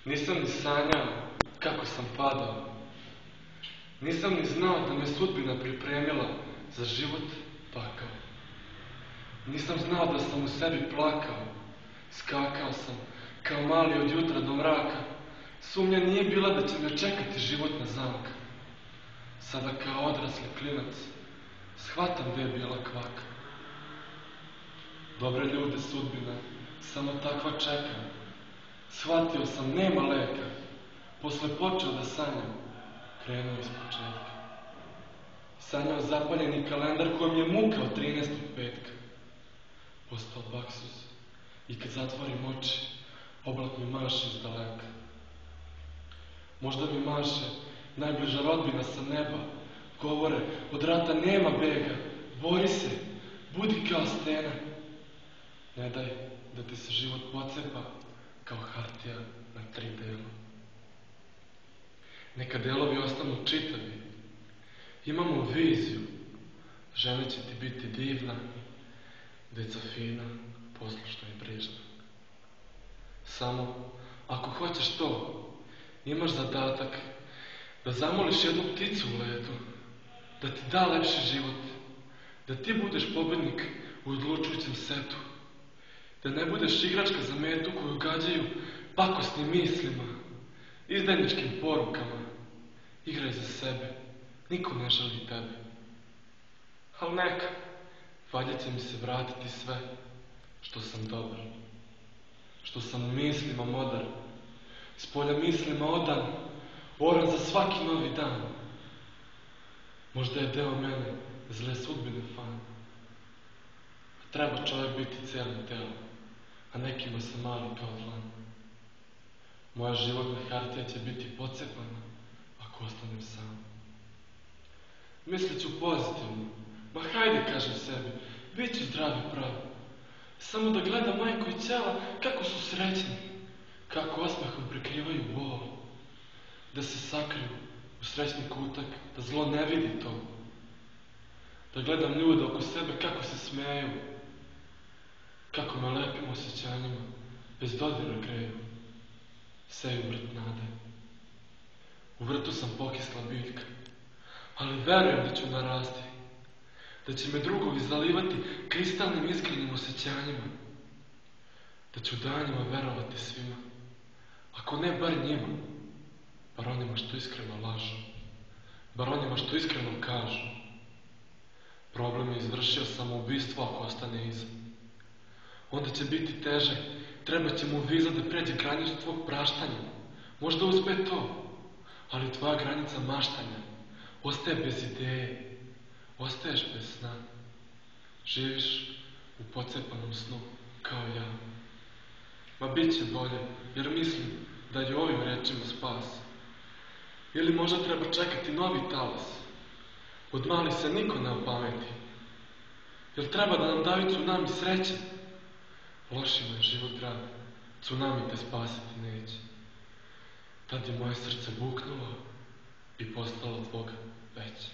Nisam ni sanjao kako sam padao. Nisam ni znao da me sudbina pripremila za život takav. Nisam znao da sam u sebi plakao. Skakao sam kao mali od jutra do mraka. Sumnja nije bila da će me čekati životna zamka. Sada kao odrasli klinac shvatam gde je bila kvaka. Dobre ljude sudbina samo takva čeka. Shvatio sam, nema leka. Posle počeo da sanjam, krenuo iz početka. Sanjao zapaljeni kalendar kojem je muka od 13. petka. Postao baksuz i kad zatvorim oči, oblak mi maše iz daleka. Možda mi maše najbliža rodbina sa neba. Govore, od rata nema bega, bori se, budi kao stena. Ne daj da ti se život pocepa kao hartija na 3 dela. Neka delovi ostanu čitavi. Imamo viziju. Žena će ti biti divna, deca fina, poslušna i brižna. Samo, ako hoćeš to, imaš zadatak da zamoliš jednu pticu u letu, da ti da lepši život, da ti budeš pobednik u odlučujućem setu, da ne budeš igračka za metu koju gađaju pakosnim mislima, izdajničkim porukama. Igraj za sebe, niko ne želi tebe. Al neka, valjda će mi se vratiti sve što sam dobar, što sam u mislima modar, spolja mislima odan, oran za svaki novi dan. Možda je deo mene zle sudbine fan. Treba čovjek biti celim telom, a nekima se mali kao dlan. Moja životna hartija će biti pocepana ako ostanem sam. Mislit ću pozitivno, ma hajde, kažem sebi, bit ću zdrav i prav. Samo da gledam majku i ćela kako su srećni, kako osmehom prikrivaju bol, da se sakriju u srećni kutak, da zlo ne vidi to. Da gledam ljude oko sebe kako se smeju, kako me lepim osjećanjima bez dodira greju. Seju vrt nade. U vrtu sam pokisla biljka, ali verujem da ću narasti, da će me drugovi zalivati kristalnim iskrenim osjećanjima, da ću danima verovati svima, ako ne bar njima, bar onima što iskreno lažu, bar onima što iskreno kažu. Problem je izvršio samoubistvo ako ostane iza. Onda će biti teže, treba će mu viza da pređe granicu tvog praštanja. Možda uspe to, ali tvoja granica maštanja ostaje bez ideje, ostaješ bez sna. Živiš u pocepanom snu, kao ja. Ma bit će bolje, jer mislim da je ovim rečima spas. Ili možda treba čekati novi talas. Od mali se niko ne opameti. Jel treba da nam daju tsunami sreće? Lošima je život drag, tsunami te spasiti neće. Tad je moje srce buknulo i postalo od Boga veće.